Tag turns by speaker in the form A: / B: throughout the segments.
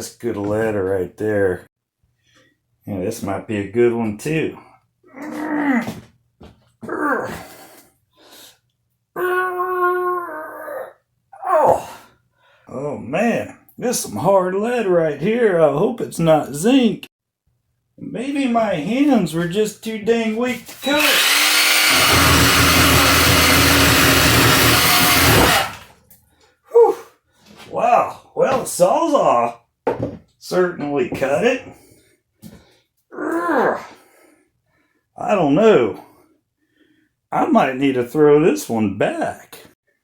A: That's good lead right there. Yeah, this might be a good one too. Oh man, this is some hard lead right here. I hope it's not zinc. Maybe my hands were just too dang weak to cut it. Whew. Wow, well, the sawzall certainly cut it. I don't know. I might need to throw this one back.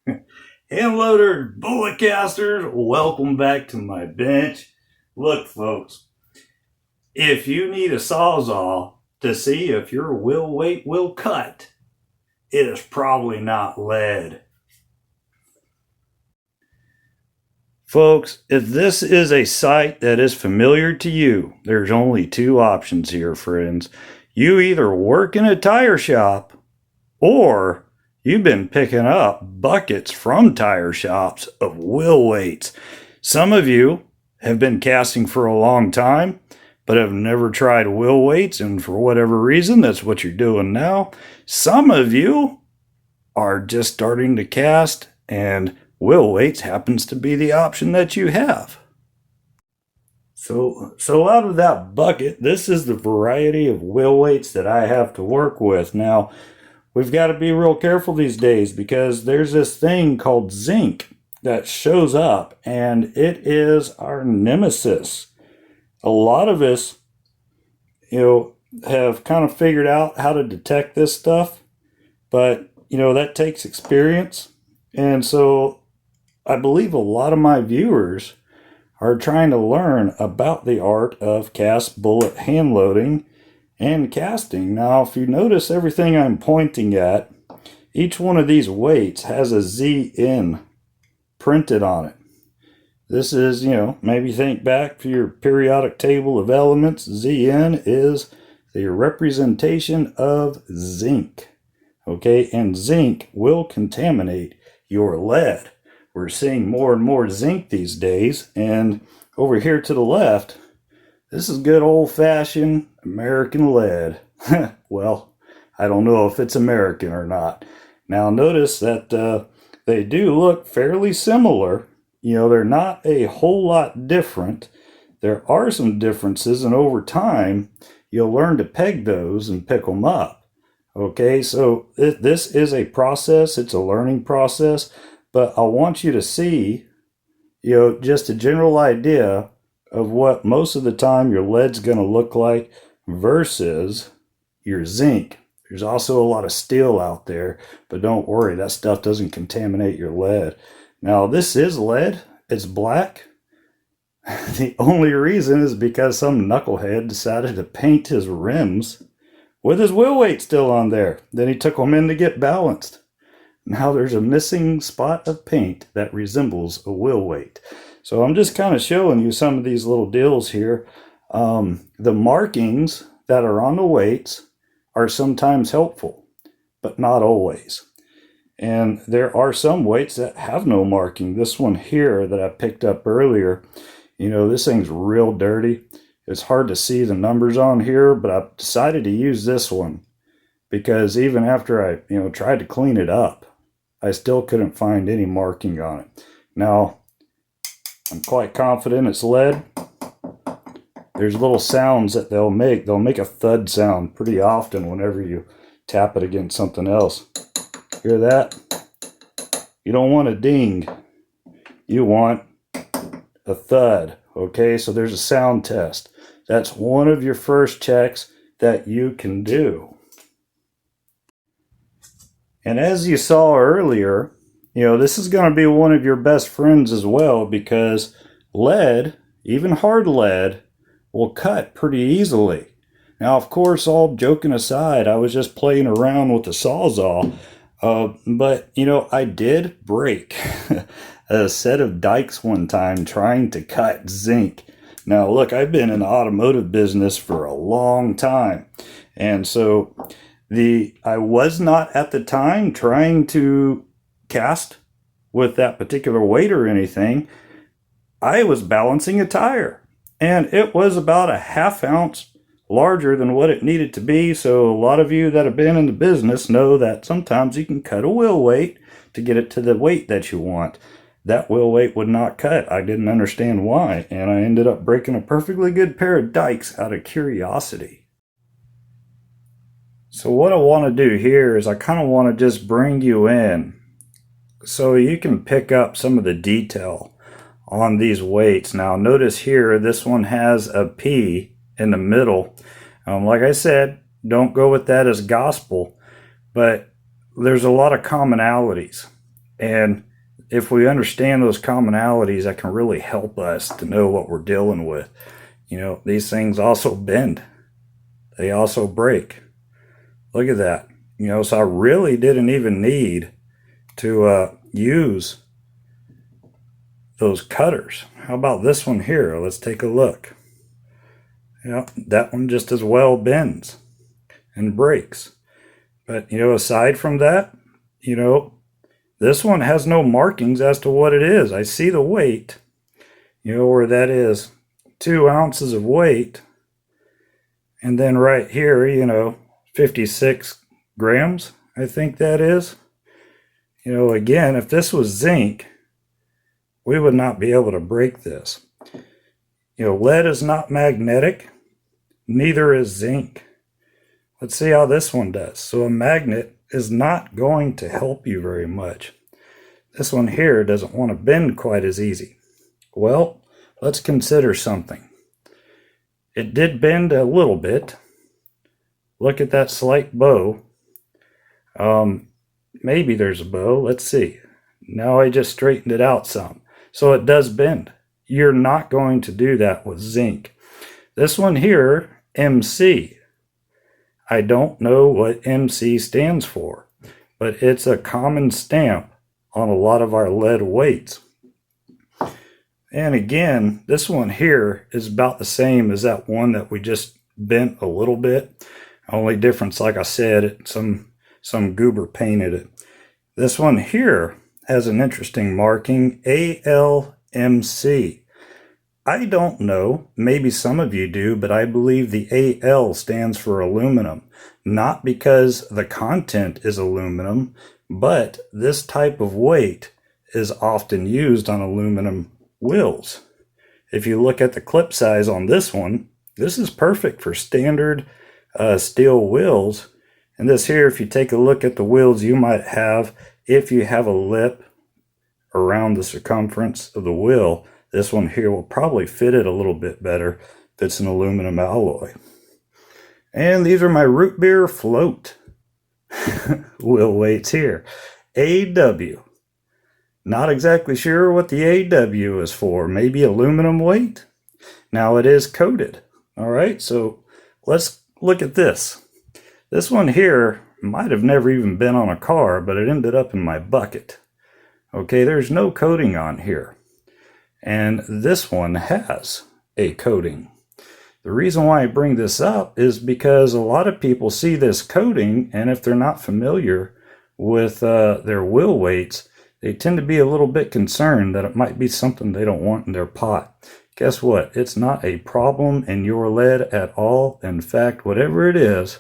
A: Hand loaders, bullet casters, welcome back to my bench. Look, folks, if you need a sawzall to see if your will weight will cut, it is probably not lead. Folks, if this is a site that is familiar to you, there's only two options here, friends. You either work in a tire shop or you've been picking up buckets from tire shops of will weights. Some of you have been casting for a long time, but have never tried will weights, and for whatever reason, that's what you're doing now. Some of you are just starting to cast, and will weights happens to be the option that you have. So out of that bucket, this is the variety of will weights that I have to work with. Now, we've got to be real careful these days because there's this thing called zinc that shows up, and it is our nemesis. A lot of us, have kind of figured out how to detect this stuff, but, that takes experience. And so I believe a lot of my viewers are trying to learn about the art of cast bullet hand loading and casting. Now, if you notice everything I'm pointing at, each one of these weights has a ZN printed on it. This is, maybe think back to your periodic table of elements. ZN is the representation of zinc. Okay, and zinc will contaminate your lead. We're seeing more and more zinc these days, and over here to the left, this is good old-fashioned American lead. Well, I don't know if it's American or not. Now notice that they do look fairly similar. They're not a whole lot different. There are some differences, and over time, you'll learn to peg those and pick them up. Okay, so this is a process. It's a learning process, but I want you to see, just a general idea of what most of the time your lead's going to look like versus your zinc. There's also a lot of steel out there, but don't worry, that stuff doesn't contaminate your lead. Now, this is lead. It's black. The only reason is because some knucklehead decided to paint his rims with his will weight still on there. Then he took them in to get balanced. Now there's a missing spot of paint that resembles a will weight. So I'm just kind of showing you some of these little deals here. The markings that are on the weights are sometimes helpful, but not always. And there are some weights that have no marking. This one here that I picked up earlier, this thing's real dirty. It's hard to see the numbers on here, but I decided to use this one because even after I, tried to clean it up, I still couldn't find any marking on it. Now, I'm quite confident it's lead. There's little sounds that they'll make. They'll make a thud sound pretty often whenever you tap it against something else. Hear that? You don't want a ding. You want a thud. Okay, so there's a sound test. That's one of your first checks that you can do. And as you saw earlier, this is going to be one of your best friends as well, because lead, even hard lead, will cut pretty easily. Now, of course, all joking aside, I was just playing around with the Sawzall, but, I did break a set of dikes one time trying to cut zinc. Now, look, I've been in the automotive business for a long time, and so I was not at the time trying to cast with that particular weight or anything. I was balancing a tire. and it was about a ½ ounce larger than what it needed to be. So a lot of you that have been in the business know that sometimes you can cut a wheel weight to get it to the weight that you want. That wheel weight would not cut. I didn't understand why, and I ended up breaking a perfectly good pair of dikes out of curiosity. So what I want to do here is I kind of want to just bring you in so you can pick up some of the detail on these weights. Now notice here, this one has a P in the middle. Like I said, don't go with that as gospel, but there's a lot of commonalities. And if we understand those commonalities, that can really help us to know what we're dealing with. You know, these things also bend. They also break. Look at that. You know, so I really didn't even need to use those cutters. How about this one here? Let's take a look. Yeah, that one just as well bends and breaks. But, you know, aside from that, you know, this one has no markings as to what it is. I see the weight, you know, where that is 2 ounces of weight. And then right here, you know, 56 grams, I think that is. You know, again, if this was zinc, we would not be able to break this. You know, lead is not magnetic, neither is zinc. Let's see how this one does. So a magnet is not going to help you very much. This one here doesn't want to bend quite as easy. Well, let's consider something. It did bend a little bit. Look at that slight bow. Maybe there's a bow. Let's see. Now I just straightened it out some. So it does bend. You're not going to do that with zinc. This one here, MC. I don't know what MC stands for, but it's a common stamp on a lot of our lead weights. And again, this one here is about the same as that one that we just bent a little bit. Only difference, like I said, some goober painted it. This one here has an interesting marking, ALMC. I don't know, maybe some of you do, but I believe the AL stands for aluminum. Not because the content is aluminum, but this type of weight is often used on aluminum wheels. If you look at the clip size on this one, this is perfect for standard steel wheels. And this here, if you take a look at the wheels you might have, if you have a lip around the circumference of the wheel, this one here will probably fit it a little bit better if it's an aluminum alloy. And these are my root beer float wheel weights here. AW. Not exactly sure what the AW is for. Maybe aluminum weight? Now it is coated. All right, so let's look at this. This one here might have never even been on a car, but it ended up in my bucket. Okay, there's no coating on here. And this one has a coating. The reason why I bring this up is because a lot of people see this coating, and if they're not familiar with their wheel weights, they tend to be a little bit concerned that it might be something they don't want in their pot. Guess what? It's not a problem in your lead at all. In fact, whatever it is,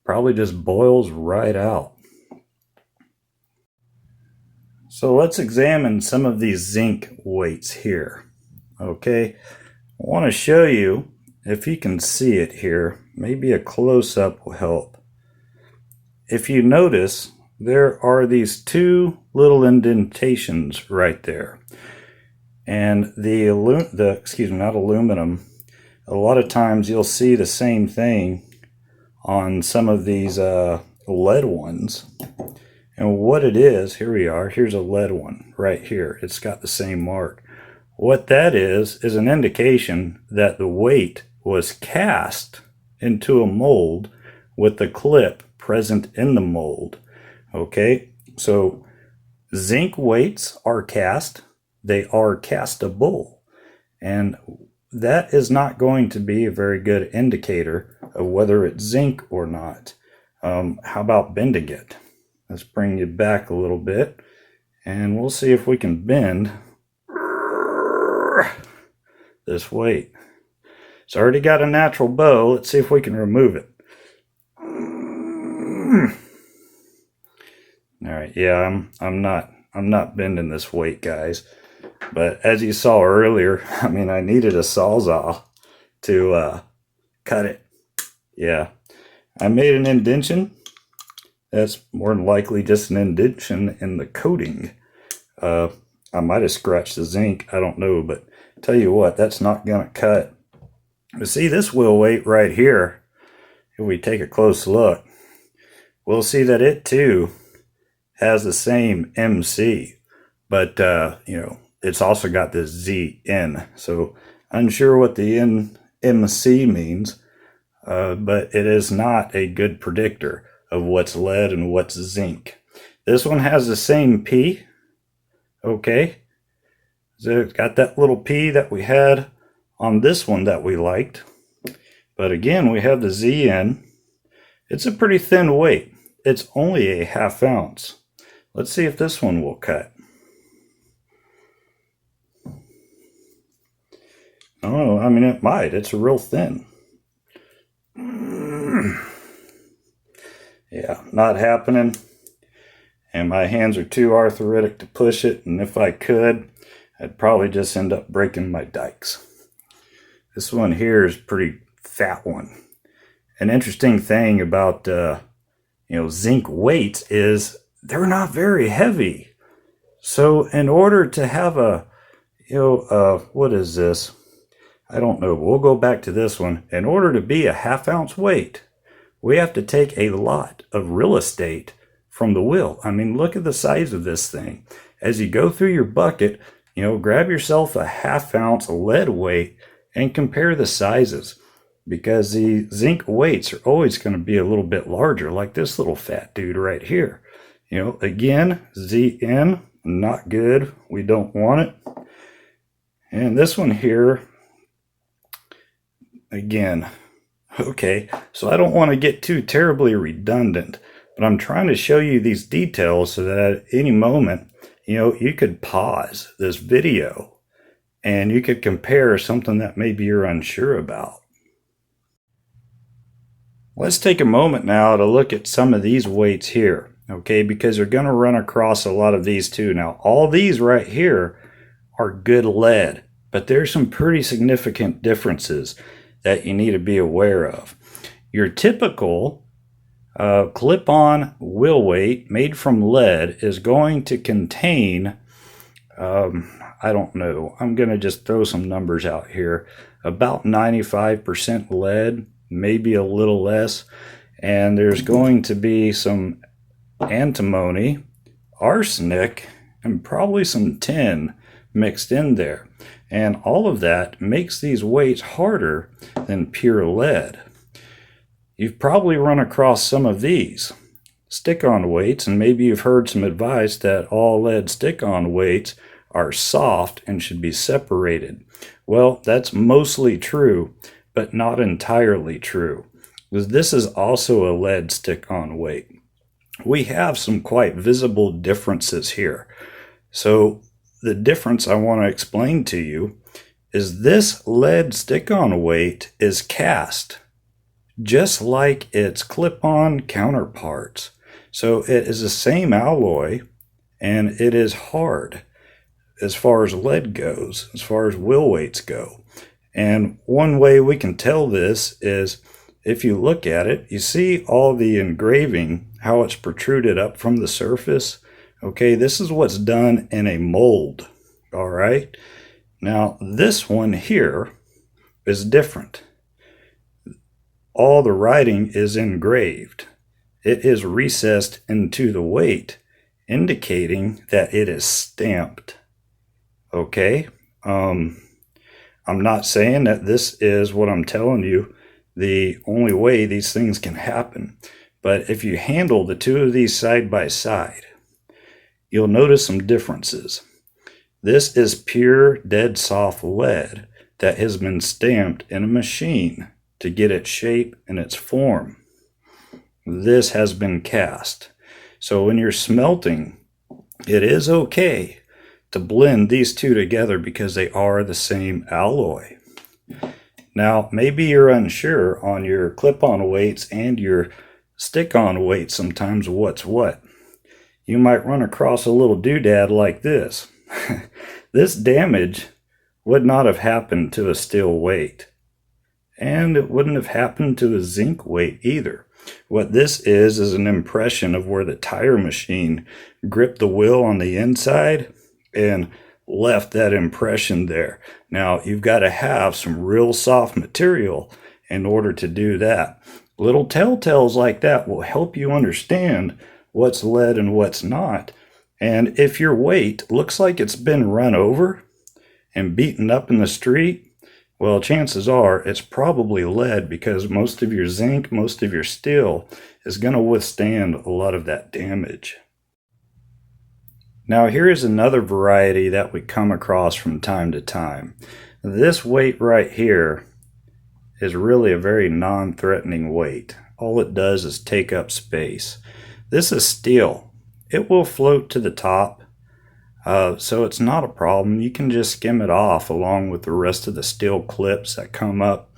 A: probably just boils right out. So let's examine some of these zinc weights here. Okay, I want to show you, if you can see it here, maybe a close-up will help. If you notice, there are these two little indentations right there. And not aluminum, a lot of times you'll see the same thing on some of these lead ones. And what it is, here we are, here's a lead one right here. It's got the same mark. What that is an indication that the weight was cast into a mold with the clip present in the mold. Okay, so zinc weights are cast. They are castable. And that is not going to be a very good indicator of whether it's zinc or not. How about bending it? Let's bring you back a little bit, and we'll see if we can bend this weight. It's already got a natural bow. Let's see if we can remove it. All right, yeah, I'm not bending this weight, guys. But as you saw earlier, I mean, I needed a sawzall to cut it. Yeah, I made an indention. That's more than likely just an indention in the coating. I might have scratched the zinc, I don't know, but tell you what, that's not gonna cut. But see this wheel weight right here, if we take a close look, we'll see that it too has the same MC, but you know, it's also got this ZN. So unsure what the MC means, but it is not a good predictor of what's lead and what's zinc. This one has the same P. Okay, so it's got that little P that we had on this one that we liked. But again, we have the ZN. It's a pretty thin weight. It's only a 1/2 ounce. Let's see if this one will cut. Oh, I mean, it might. It's real thin. Yeah, not happening. And my hands are too arthritic to push it. And if I could, I'd probably just end up breaking my dikes. This one here is a pretty fat one. An interesting thing about zinc weights is they're not very heavy. So in order to have a, what is this? I don't know. We'll go back to this one. In order to be a 1/2 ounce weight, we have to take a lot of real estate from the wheel. I mean, look at the size of this thing. As you go through your bucket, grab yourself a 1/2 ounce lead weight and compare the sizes, because the zinc weights are always going to be a little bit larger, like this little fat dude right here. Again, ZN, not good. We don't want it. And this one here, again, okay, so I don't want to get too terribly redundant, but I'm trying to show you these details so that at any moment, you could pause this video and you could compare something that maybe you're unsure about. Let's take a moment now to look at some of these weights here, okay, because you're going to run across a lot of these too. Now, all these right here are good lead, but there's some pretty significant differences that you need to be aware of. Your typical clip-on wheel weight made from lead is going to contain, I don't know, I'm going to just throw some numbers out here, about 95% lead, maybe a little less, and there's going to be some antimony, arsenic, and probably some tin mixed in there. And all of that makes these weights harder than pure lead. You've probably run across some of these stick-on weights, and maybe you've heard some advice that all lead stick-on weights are soft and should be separated. Well, that's mostly true, but not entirely true, because this is also a lead stick-on weight. We have some quite visible differences here. So the difference I want to explain to you is this lead stick-on weight is cast, just like its clip-on counterparts. So it is the same alloy, and it is hard as far as lead goes, as far as wheel weights go. And one way we can tell this is if you look at it, you see all the engraving, how it's protruded up from the surface. Okay, this is what's done in a mold, all right? Now, this one here is different. All the writing is engraved. It is recessed into the weight, indicating that it is stamped. Okay? I'm not saying that this is what I'm telling you, the only way these things can happen. But if you handle the two of these side by side, you'll notice some differences. This is pure dead soft lead that has been stamped in a machine to get its shape and its form. This has been cast. So when you're smelting, it is okay to blend these two together because they are the same alloy. Now, maybe you're unsure on your clip-on weights and your stick-on weights sometimes what's what. You might run across a little doodad like this. This damage would not have happened to a steel weight, and it wouldn't have happened to a zinc weight either. What this is an impression of where the tire machine gripped the wheel on the inside and left that impression there. Now, you've got to have some real soft material in order to do that. Little telltales like that will help you understand what's lead and what's not. And if your weight looks like it's been run over and beaten up in the street, well, chances are it's probably lead, because most of your zinc, most of your steel is going to withstand a lot of that damage. Now, here is another variety that we come across from time to time. This weight right here is really a very non-threatening weight. All it does is take up space. This is steel. It will float to the top. So it's not a problem. You can just skim it off along with the rest of the steel clips that come up.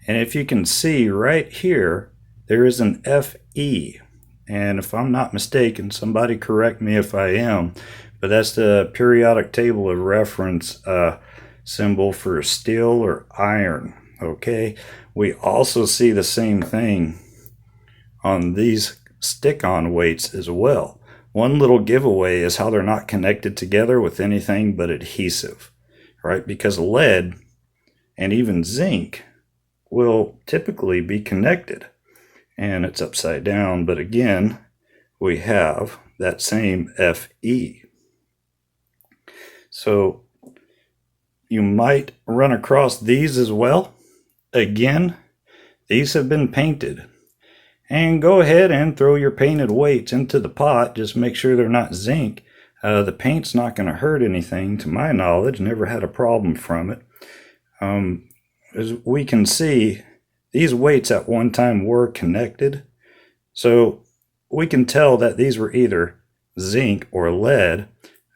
A: And if you can see right here, there is an FE. And if I'm not mistaken, somebody correct me if I am, but that's the periodic table of reference symbol for steel or iron. Okay. We also see the same thing on these stick-on weights as well. One little giveaway is how they're not connected together with anything but adhesive, right? Because lead and even zinc will typically be connected, and it's upside down, but again, we have that same FE. So you might run across these as well. Again, these have been painted. And go ahead and throw your painted weights into the pot. Just make sure they're not zinc. The paint's not going to hurt anything, to my knowledge. Never had a problem from it. As we can see, these weights at one time were connected. So we can tell that these were either zinc or lead.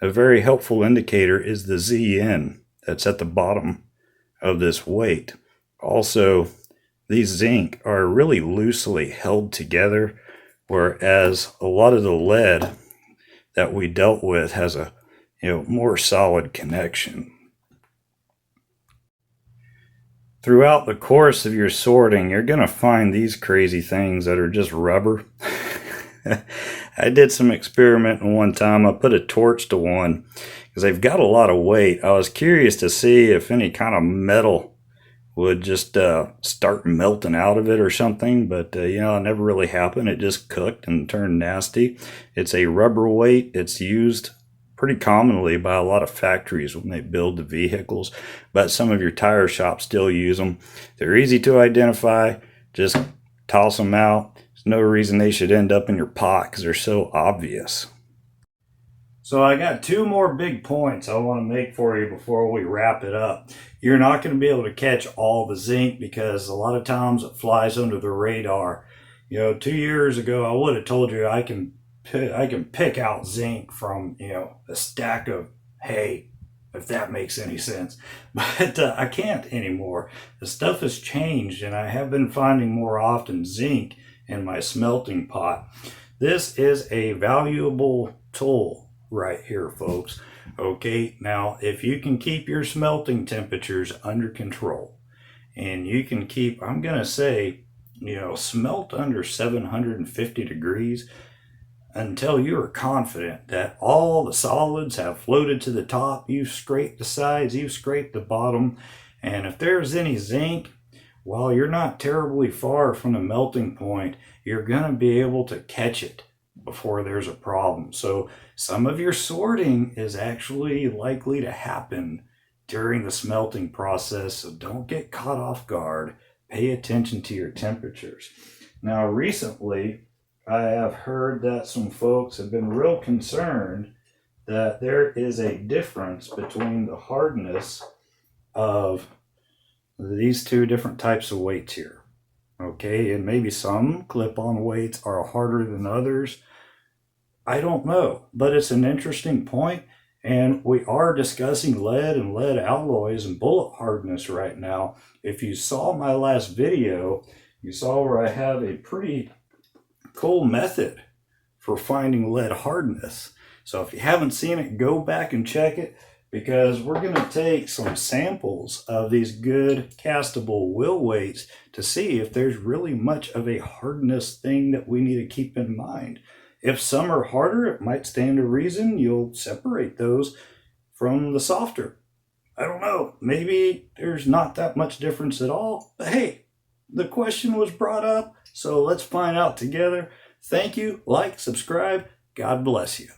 A: A very helpful indicator is the ZN that's at the bottom of this weight. Also, these zinc are really loosely held together, whereas a lot of the lead that we dealt with has a more solid connection. Throughout the course of your sorting, you're going to find these crazy things that are just rubber. I did some experimenting one time. I put a torch to one because they've got a lot of weight. I was curious to see if any kind of metal would just start melting out of it or something, but it never really happened. It just cooked and turned nasty. It's a rubber weight. It's used pretty commonly by a lot of factories when they build the vehicles, but some of your tire shops still use them. They're easy to identify. Just toss them out. There's no reason they should end up in your pot because they're so obvious. So I got two more big points I want to make for you before we wrap it up. You're not going to be able to catch all the zinc because a lot of times it flies under the radar. 2 years ago I would have told you I can pick out zinc from a stack of hay, if that makes any sense. But I can't anymore. The stuff has changed, and I have been finding more often zinc in my smelting pot. This is a valuable tool right here, folks. Okay, now if you can keep your smelting temperatures under control, and you can keep, I'm gonna say, smelt under 750 degrees until you are confident that all the solids have floated to the top, you've scraped the sides, you've scraped the bottom, and if there's any zinc, while you're not terribly far from the melting point, you're gonna be able to catch it before there's a problem. So some of your sorting is actually likely to happen during the smelting process, so don't get caught off guard. Pay attention to your temperatures. Now, recently, I have heard that some folks have been real concerned that there is a difference between the hardness of these two different types of weights here. Okay, and maybe some clip-on weights are harder than others. I don't know, but it's an interesting point, And we are discussing lead and lead alloys and bullet hardness right now. If you saw my last video, you saw where I have a pretty cool method for finding lead hardness. So if you haven't seen it, go back and check it, because we're going to take some samples of these good castable wheel weights to see if there's really much of a hardness thing that we need to keep in mind. If some are harder, it might stand to reason you'll separate those from the softer. I don't know. Maybe there's not that much difference at all. But hey, the question was brought up, so let's find out together. Thank you. Like, subscribe. God bless you.